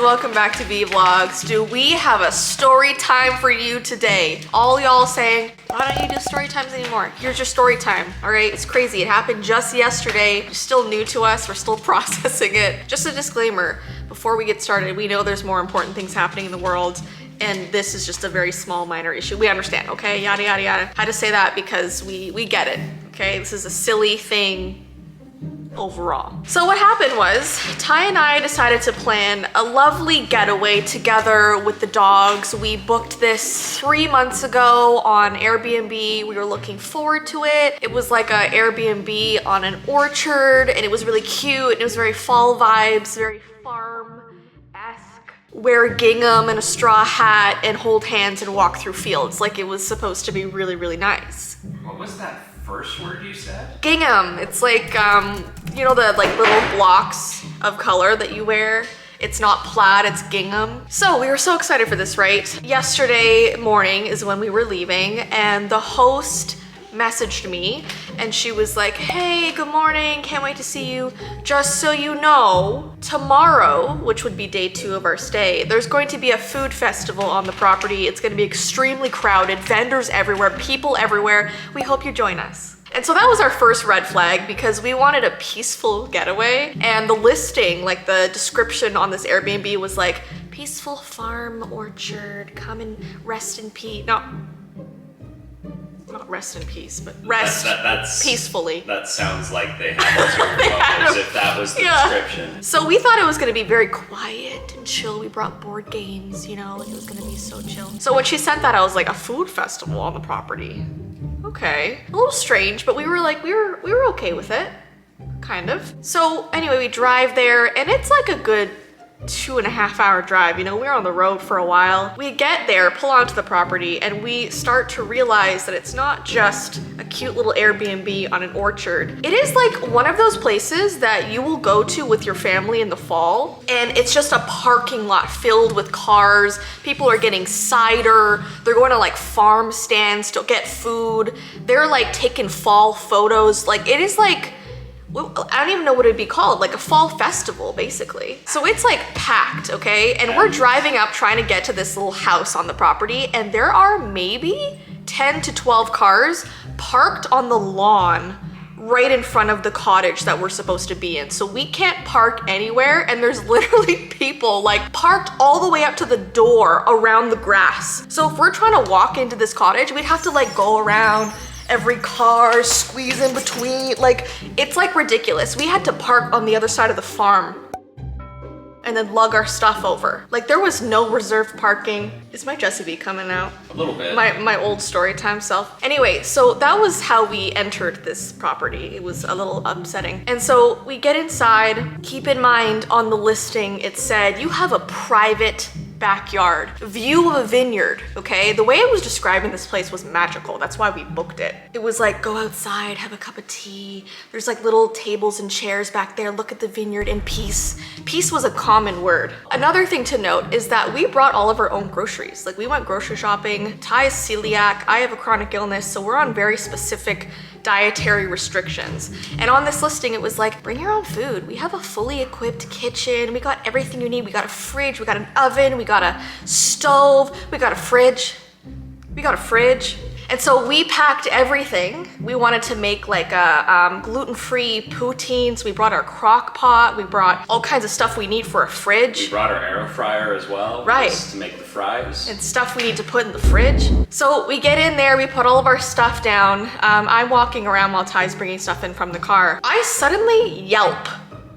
Welcome back to Vee Vlogs. Do we have a story time for you today? All y'all saying, why don't you do story times anymore? Here's your story time, all right? It's crazy. It happened just yesterday. It's still new to us. We're still processing it. Just a disclaimer, before we get started, we know there's more important things happening in the world, and this is just a very small, minor issue. We understand, okay? Yada, yada, yada. I had to say that because we get it, okay? This is a silly thing overall. So what happened was Ty and I decided to plan a lovely getaway together with the dogs. We booked this 3 months ago on Airbnb. We were looking forward to it. It was like a Airbnb on an orchard, and it was really cute. And it was very fall vibes, very farm-esque. Wear gingham and a straw hat and hold hands and walk through fields. Like it was supposed to be really, really nice. What was that first word you said? Gingham. It's like, you know, the like little blocks of color that you wear. It's not plaid, it's gingham. So we were so excited for this, right? Yesterday morning is when we were leaving, and the host messaged me and she was like, hey, good morning, can't wait to see you. Just so you know, tomorrow, which would be day 2 of our stay, there's going to be a food festival on the property. It's gonna be extremely crowded, vendors everywhere, people everywhere. We hope you join us. And so that was our first red flag because we wanted a peaceful getaway, and the listing, like the description on this Airbnb was like, peaceful farm orchard, come and rest in peace. No, not rest in peace, but rest peacefully. That sounds like they had as if that was the description. So we thought it was gonna be very quiet and chill. We brought board games, you know, like it was gonna be so chill. So when she sent that, I was like, a food festival on the property. Okay, a little strange, but we were like, we were okay with it, kind of. So anyway, we drive there, and it's like a good 2.5 hour drive. You know, we were on the road for a while. We get there, pull onto the property, and we start to realize that it's not just a cute little Airbnb on an orchard. It is like one of those places that you will go to with your family in the fall, and it's just a parking lot filled with cars. People are getting cider. They're going to like farm stands to get food. They're like taking fall photos. Like it is like, I don't even know what it'd be called, like a fall festival, basically. So it's like packed, okay? And we're driving up trying to get to this little house on the property, and there are maybe 10 to 12 cars parked on the lawn right in front of the cottage that we're supposed to be in. So we can't park anywhere, and there's literally people like parked all the way up to the door around the grass. So if we're trying to walk into this cottage, we'd have to like go around every car, squeeze in between. Like, it's like ridiculous. We had to park on the other side of the farm and then lug our stuff over. Like there was no reserved parking. Is my Jessii Vee coming out? A little bit. My old Storytime self. Anyway, so that was how we entered this property. It was a little upsetting. And so we get inside. Keep in mind on the listing, it said you have a private backyard, view of a vineyard, okay? The way it was describing this place was magical. That's why we booked it. It was like, go outside, have a cup of tea. There's like little tables and chairs back there. Look at the vineyard in peace. Peace was a common word. Another thing to note is that we brought all of our own groceries. Like we went grocery shopping. Ty is celiac. I have a chronic illness, so we're on very specific dietary restrictions. And on this listing, it was like, bring your own food. We have a fully equipped kitchen. We got everything you need. We got a fridge, we got an oven, we got a stove, we got a fridge. We got a fridge. And so we packed everything. We wanted to make like a gluten-free poutines. We brought our crock pot. We brought all kinds of stuff we need for a fridge. We brought our air fryer as well. Right. Just to make the fries. And stuff we need to put in the fridge. So we get in there, we put all of our stuff down. I'm walking around while Ty's bringing stuff in from the car. I suddenly yelp,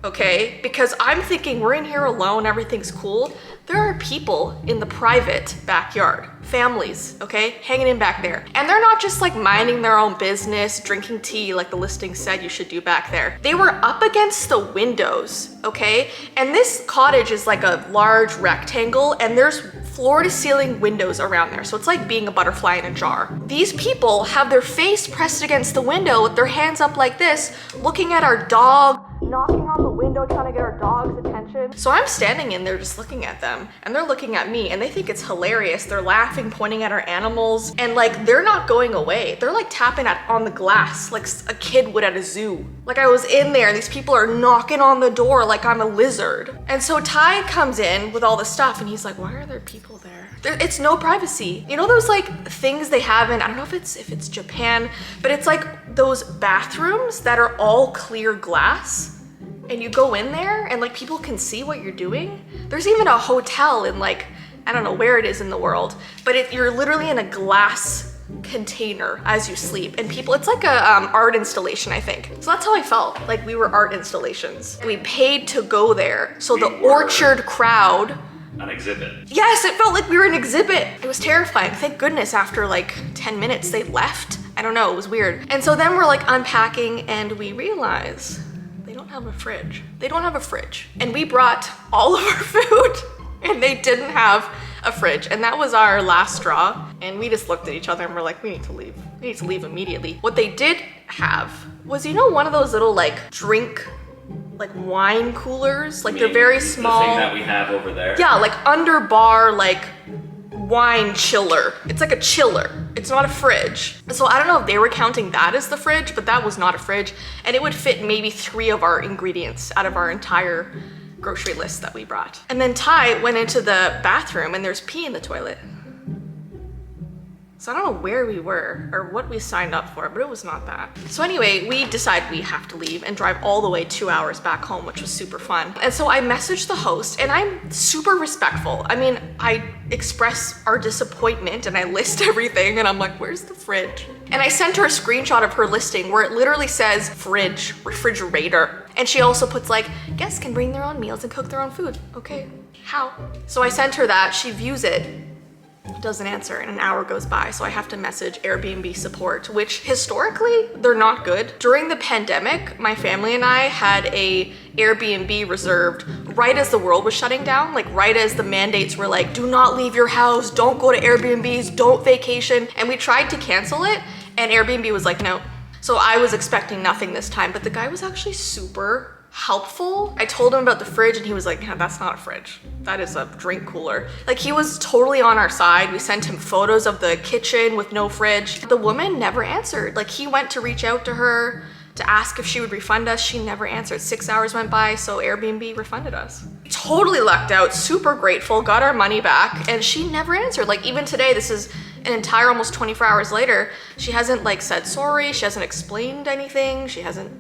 okay? Because I'm thinking we're in here alone, everything's cool. There are people in the private backyard, families, okay, hanging in back there. And they're not just like minding their own business, drinking tea like the listing said you should do back there. They were up against the windows, okay? And this cottage is like a large rectangle, and there's floor to ceiling windows around there. So it's like being a butterfly in a jar. These people have their face pressed against the window with their hands up like this, looking at our dog, knocking on the window, trying to get our dog's attention. So I'm standing in there just looking at them, and they're looking at me, and they think it's hilarious. They're laughing, pointing at our animals, and like they're not going away. They're like tapping on the glass like a kid would at a zoo. Like I was in there and these people are knocking on the door like I'm a lizard. And so Ty comes in with all the stuff and he's like, why are there people there? It's no privacy. You know those like things they have in, I don't know if it's Japan, but it's like those bathrooms that are all clear glass, and you go in there and like people can see what you're doing. There's even a hotel in like, I don't know where it is in the world, but you're literally in a glass container as you sleep, and people, it's like a art installation, I think. So that's how I felt, like we were art installations. We paid to go there, so the orchard crowd. An exhibit. Yes, it felt like we were an exhibit. It was terrifying. Thank goodness after like 10 minutes they left. I don't know, it was weird. And so then we're like unpacking and we realize they don't have a fridge. They don't have a fridge. And we brought all of our food and they didn't have a fridge, and that was our last straw. And we just looked at each other and we're like, we need to leave. We need to leave immediately. What they did have was, you know, one of those little like like wine coolers, like they're very small. The thing that we have over there? Yeah, like under bar, like wine chiller. It's like a chiller. It's not a fridge. So I don't know if they were counting that as the fridge, but that was not a fridge. And it would fit maybe 3 of our ingredients out of our entire grocery list that we brought. And then Ty went into the bathroom and there's pee in the toilet. So I don't know where we were or what we signed up for, but it was not that. So anyway, we decided we have to leave and drive all the way 2 hours back home, which was super fun. And so I messaged the host, and I'm super respectful. I mean, I express our disappointment and I list everything, and I'm like, where's the fridge? And I sent her a screenshot of her listing where it literally says fridge, refrigerator. And she also puts like, guests can bring their own meals and cook their own food. Okay, how? So I sent her that, she views it, doesn't answer, and an hour goes by. So I have to message Airbnb support, which historically, they're not good. During the pandemic, my family and I had a Airbnb reserved right as the world was shutting down, like right as the mandates were like, do not leave your house, don't go to Airbnbs, don't vacation. And we tried to cancel it, and Airbnb was like, no. So I was expecting nothing this time, but the guy was actually super helpful. I told him about the fridge and he was like, yeah, that's not a fridge. That is a drink cooler. Like he was totally on our side. We sent him photos of the kitchen with no fridge. The woman never answered. Like he went to reach out to her to ask if she would refund us. She never answered. 6 hours went by, so Airbnb refunded us. Totally lucked out, super grateful, got our money back, and she never answered. Like even today, this is an entire almost 24 hours later, she hasn't like said sorry, she hasn't explained anything, she hasn't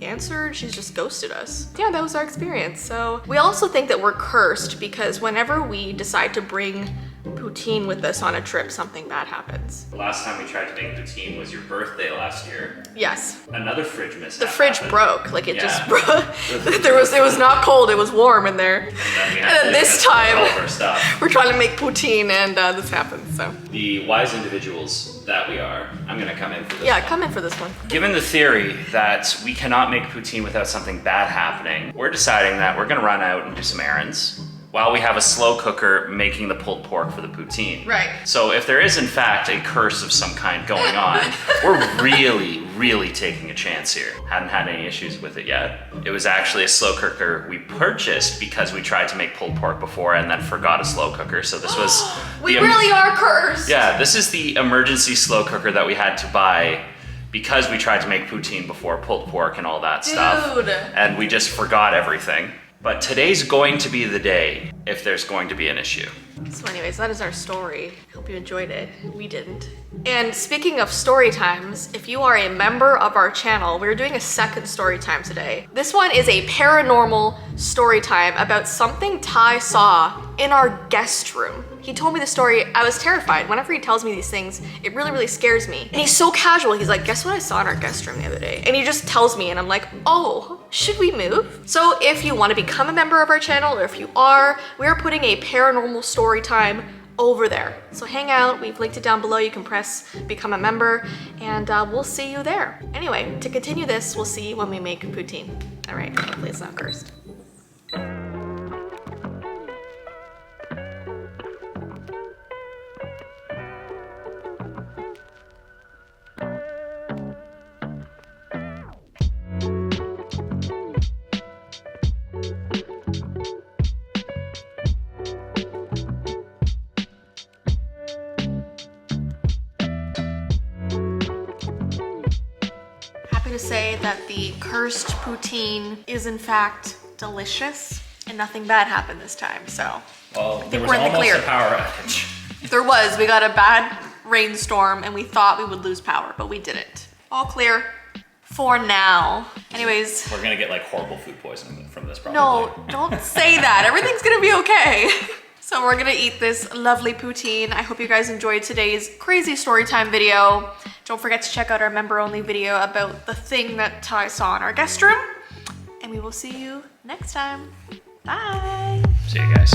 answered, she's just ghosted us. Yeah, that was our experience. So we also think that we're cursed because whenever we decide to bring poutine with us on a trip, something bad happens. The last time we tried to make poutine was your birthday last year. Yes. Another fridge mishap. The fridge happened. broke, like it just broke. It was not cold, it was warm in there. And then this time, we're trying to make poutine and this happened, so. The wise individuals that we are, I'm gonna come in for this one. Come in for this one. Given the theory that we cannot make poutine without something bad happening, we're deciding that we're gonna run out and do some errands while we have a slow cooker making the pulled pork for the poutine. Right. So if there is in fact a curse of some kind going on, we're really taking a chance here. Hadn't had any issues with it yet. It was actually a slow cooker we purchased because we tried to make pulled pork before and then forgot a slow cooker. So this was we really are cursed. Yeah, this is the emergency slow cooker that we had to buy because we tried to make poutine before, pulled pork and all that stuff. And we just forgot everything. But today's going to be the day if there's going to be an issue. So anyways, that is our story. Hope you enjoyed it. We didn't. And speaking of story times, if you are a member of our channel, we're doing a second story time today. This one is a paranormal story time about something Ty saw in our guest room. He told me the story, I was terrified. Whenever he tells me these things, it really scares me. And he's so casual, he's like, guess what I saw in our guest room the other day? And he just tells me and I'm like, oh, should we move? So if you want to become a member of our channel, or if you are, we're putting a paranormal story time over there. So hang out, we've linked it down below. You can press become a member and we'll see you there. Anyway, to continue this, we'll see you when we make poutine. All right, hopefully it's not cursed. say that the cursed poutine is in fact delicious and nothing bad happened this time. So Well, there was we're in the almost clear. a power outage. there was, we got a bad rainstorm and we thought we would lose power, but we didn't. All clear for now. Anyways. We're gonna get like horrible food poisoning from this probably. No, don't say that. Everything's gonna be okay. So we're gonna eat this lovely poutine. I hope you guys enjoyed today's crazy story time video. Don't forget to check out our member only video about the thing that Ty saw in our guest room. And we will see you next time. Bye. See you guys.